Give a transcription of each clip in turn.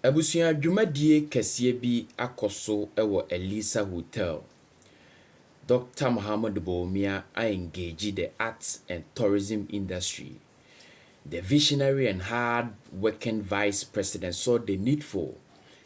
Abusua dwumadie kɛseɛ bi akɔ ɛwɔ ALISA HOTEL. Dr. Muhammad Bawumia engage the arts and tourism industry. The visionary and hard-working vice president saw the need for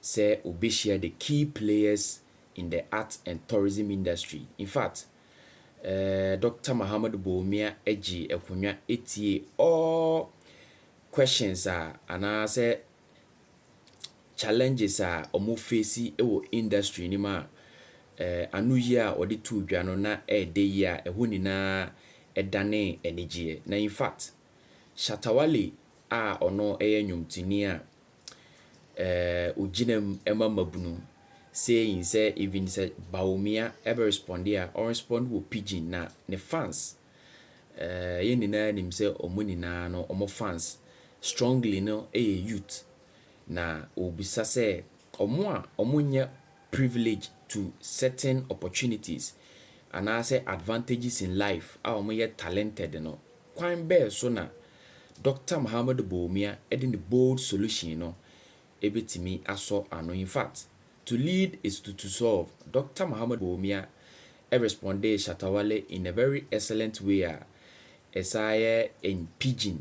say obeshare the key players in the arts and tourism industry. In fact, Dr. Muhammad Bawumia eji ekonwa etie all questions and answer challenges omo face ewo industry ni ma anu yi a odi tu dwa no na de yi a eho nyina edane enigye na. In fact, Shatta wale ono nnwomtini a ojinam ema mabunu saying say even say Bawumia ever respond here or respond with Pidgin na ne fans ye nyina nim say omo nyina no omo fans strongly no youth na obisa say omo nya privilege to certain opportunities and I say advantages in life omo ye talented no kwan bear so na Dr. Muhammad Bawumia edin the bold solution no ebetimi aso ano. In fact, to lead is to solve. Dr. Muhammad Bawumia responded Shatta wale in a very excellent way. Esaye in Pidgin.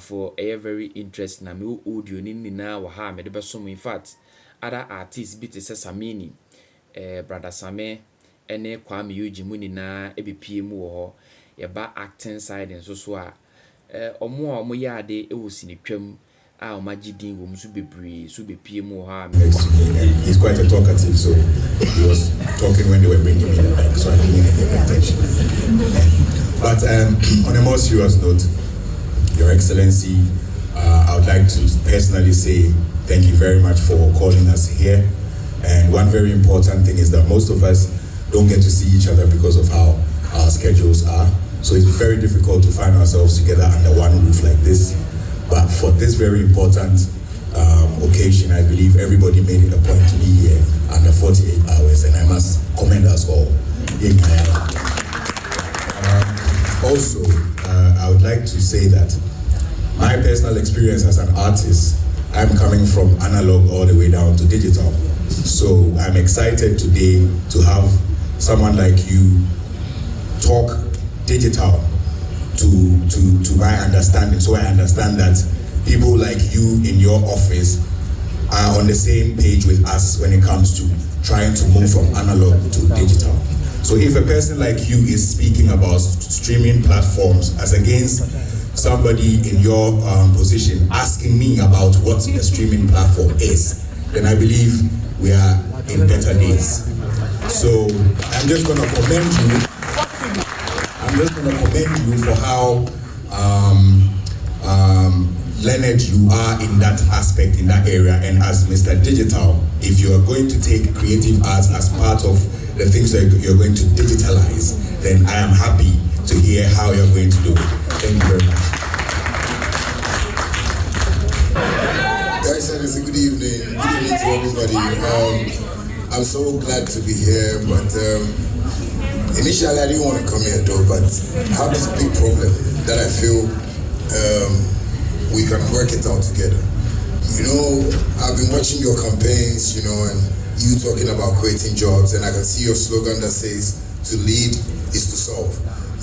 For a very interesting na me audio ni na wa ha me de beso. In fact, other artists bit is Samini, brother Same, ene Kwame Yuji mu na ebipie mu ho ye ba acting side and so omo yade e wo sini twam a o magidin wo msu bebre so bepie mu ha. He's quite a talkative, so he was talking when they were bringing me the mic, so I didn't even pay attention. But on a more serious note, Your Excellency, I would like to personally say thank you very much for calling us here. And one very important thing is that most of us don't get to see each other because of how our schedules are. So it's very difficult to find ourselves together under one roof like this. But for this very important occasion, I believe everybody made it a point to be here under 48 hours, and I must commend us all. Also, I would like to say that my personal experience as an artist, I'm coming from analog all the way down to digital. So I'm excited today to have someone like you talk digital to my understanding. So I understand that people like you in your office are on the same page with us when it comes to trying to move from analog to digital. So if a person like you is speaking about streaming platforms as against somebody in your position asking me about what a streaming platform is, then I believe we are in better days. So I'm just going to commend you. I'm just going to commend you for how learned you are in that aspect, in that area. And as Mr. Digital, if you are going to take creative arts as part of the things that you're going to digitalize, then I am happy to hear how you're going to do it. Thank you very much. Guys, it's a good evening. Good evening to everybody. I'm so glad to be here, but initially I didn't want to come here though, but I have this big problem that I feel we can work it out together. You know, I've been watching your campaigns, you know, and you talking about creating jobs, and I can see your slogan that says, to lead is to solve,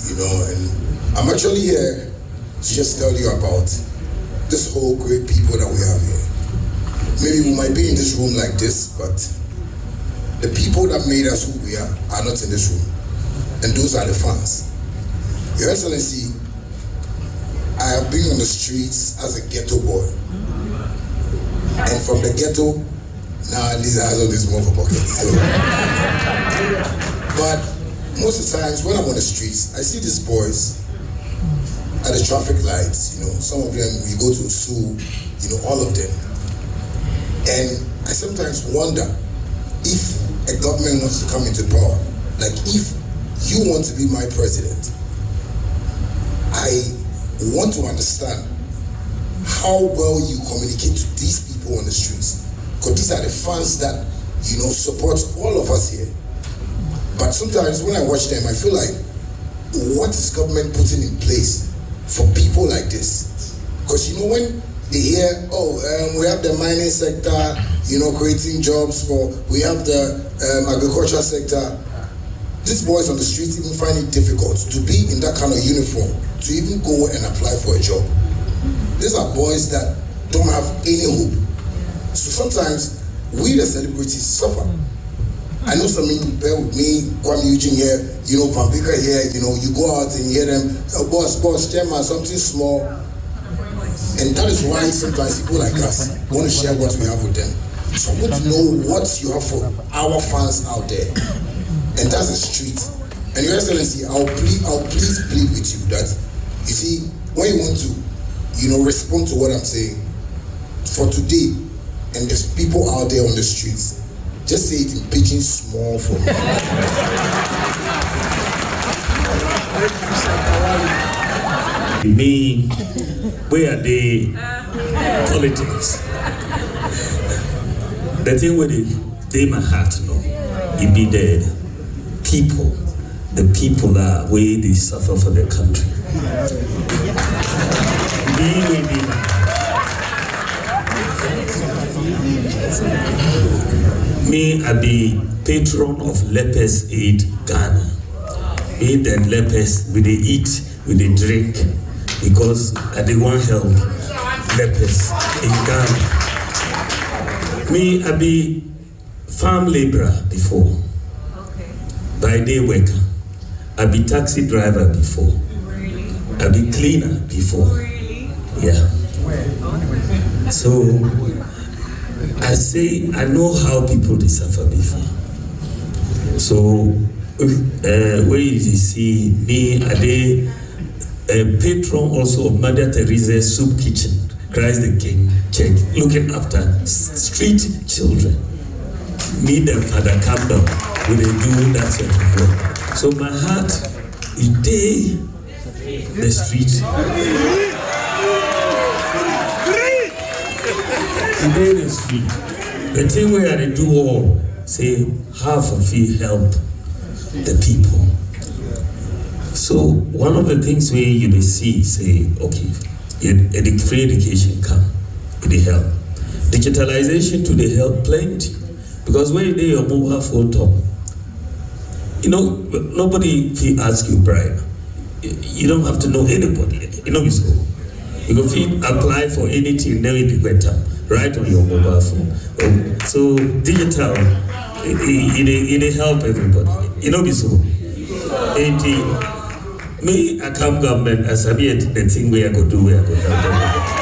you know, and I'm actually here to just tell you about this whole great people that we have here. Maybe we might be in this room like this, but the people that made us who we are not in this room, and those are the fans. Your Excellency, I have been on the streets as a ghetto boy, and from the ghetto, now at least I have all this more for pocket. So. But most of the times when I'm on the streets, I see these boys at the traffic lights, you know, some of them, we go to the zoo, you know, all of them. And I sometimes wonder if a government wants to come into power, like if you want to be my president, I want to understand how well you communicate to these people on the streets, because these are the fans that, you know, support all of us here. But sometimes when I watch them, I feel like, what is government putting in place for people like this? Because you know, when they hear, we have the mining sector, creating jobs we have the agricultural sector. These boys on the streets even find it difficult to be in that kind of uniform, to even go and apply for a job. These are boys that don't have any hope. So sometimes we the celebrities suffer. I know some people bear with me, Kwame Eugene here, Van Vika here, you go out and hear them, boss, chairman, something small. And that is why sometimes people like us want to share what we have with them. So I want to know what you have for our fans out there. And that's the street. And Your Excellency, I'll please plead with you that, you see, when you want to, respond to what I'm saying, for today, and there's people out there on the streets, just say it in Pidgin small for me. Me, where are the politics? The thing with it, they my heart, it be the people are where they suffer for the country. Me, I be patron of Lepers Aid Ghana. Me and lepers, we they eat, we they drink, because I they want help lepers in Ghana. Me, I be farm laborer before. By day worker. I be taxi driver before. Really? I be cleaner before. Really? Yeah. So I say I know how people they suffer before. So where you see me, I be a patron also of Mother Teresa's Soup Kitchen, Christ the King Church, looking after street children. Me and Father Campbell when they do that sort of work. So my heart is the street. Today the street. The thing where they do all, say half of it help the people. So one of the things where you may see, say, okay, free education come, it help. Digitalization to the help plenty. Because when they your mobile phone top, nobody will ask you bribe. You don't have to know anybody. So you can apply for anything, then it went up right on your mobile phone. So digital, it help everybody. So me, I come government as I be the thing where I go do, where I go help everybody.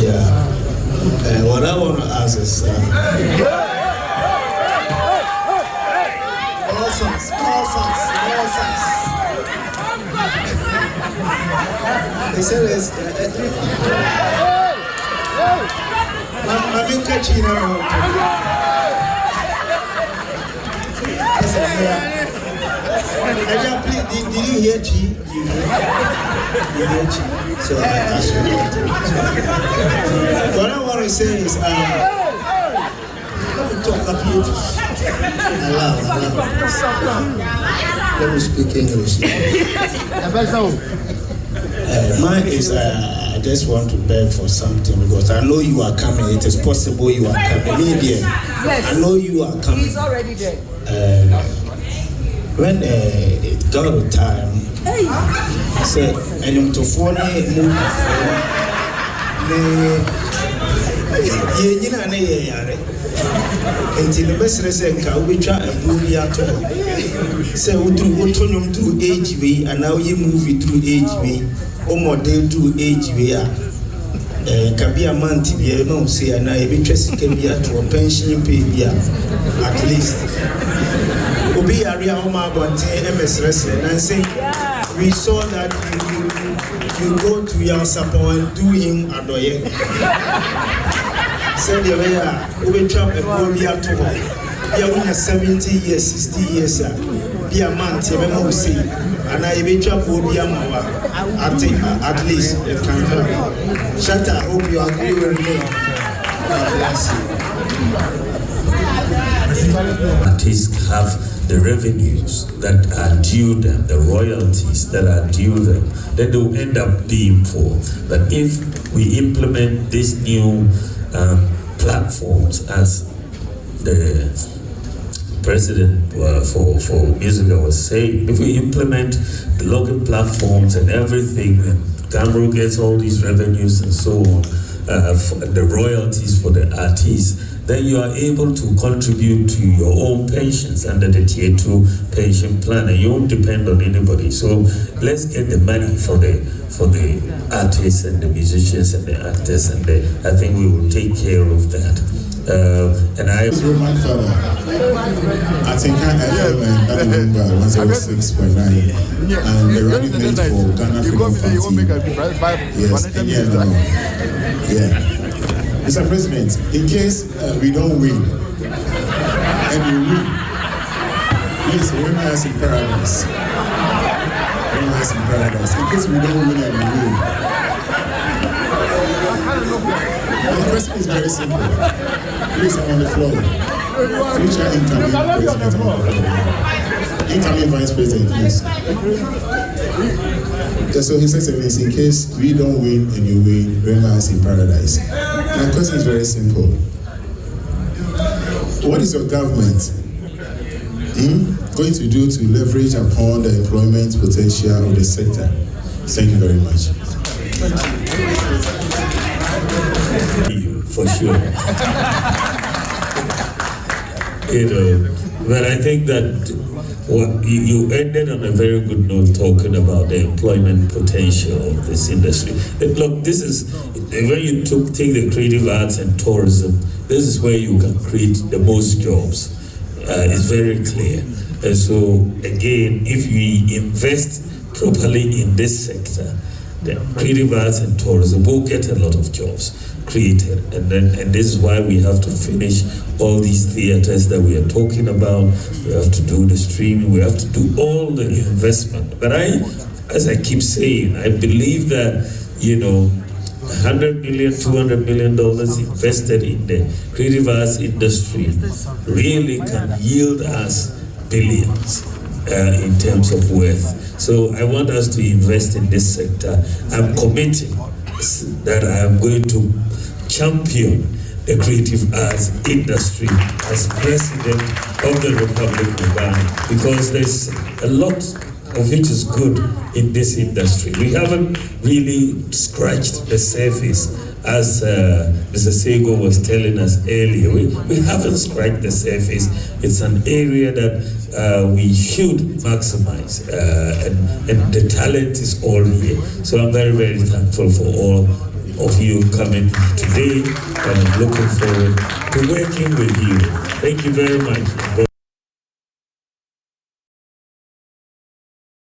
Yeah. What I want to ask is, they said it's I'm in catching did you hear Chi? You hear Chi? So that's what I want to say is, let me talk up here. Let me speak English. Mine is, I just want to beg for something because I know you are coming. It is possible you are coming. Yes. I know you are coming. He's already there. When it got a time, said, and I'm to phone until the best resenka, we try a movie at all. Say, we do through HV, and now you move it through HV, or more they do HV. Can be a month, say, and I be trusting can be to a pension pay at least. Obi area Oma Bonte MS Wrestling and say we saw that you go to your support and do him adoye. Say the way Obi trap a boy at all. You are 70 years, 60 years, be a month, you may say, and I be trap Obi at least it can help. Shatta, I hope you agree with me. God bless you. Artists have the revenues that are due them, the royalties that are due them, then they will end up being poor. But if we implement these new platforms, as the president for Musica was saying, if we implement the login platforms and everything, and Cameroon gets all these revenues and so on, the royalties for the artists, then you are able to contribute to your own pensions under the Tier 2 pension plan, and you won't depend on anybody. So let's get the money for the artists and the musicians and the actors, and I think we will take care of that. And I Roman father, I think I remember 106.9, and the running mate for Ghana Freedom Party. Yes, yeah. Mr. President, in case we don't win, and we win, please remember us in paradise. Remember us in paradise. In case we don't win and we win. The question is very simple. Please, I'm on the floor. Future incoming president on the floor. Incoming vice president, please. So His Excellency, in case we don't win and you win, remember us in paradise. My question is very simple. What is your government going to do to leverage upon the employment potential of the sector? Thank you very much. For sure. But I think that you ended on a very good note talking about the employment potential of this industry. Look, this is when you take the creative arts and tourism, this is where you can create the most jobs. It's very clear. And so again, if we invest properly in this sector, the creative arts and tourism will get a lot of jobs created, and this is why we have to finish all these theaters that we are talking about. We have to do the streaming, we have to do all the investment. But as I keep saying, I believe that, $100 million, $200 million invested in the creative arts industry really can yield us billions in terms of worth. So I want us to invest in this sector. I'm committing that I am going to champion the creative arts industry as president of the Republic of Ghana, because there's a lot of which is good in this industry. We haven't really scratched the surface, as Mr. Sego was telling us earlier. We haven't scratched the surface. It's an area that we should maximize, and the talent is all here. So I'm very, very thankful for all of you coming today, and I'm looking forward to working with you. Thank you very much.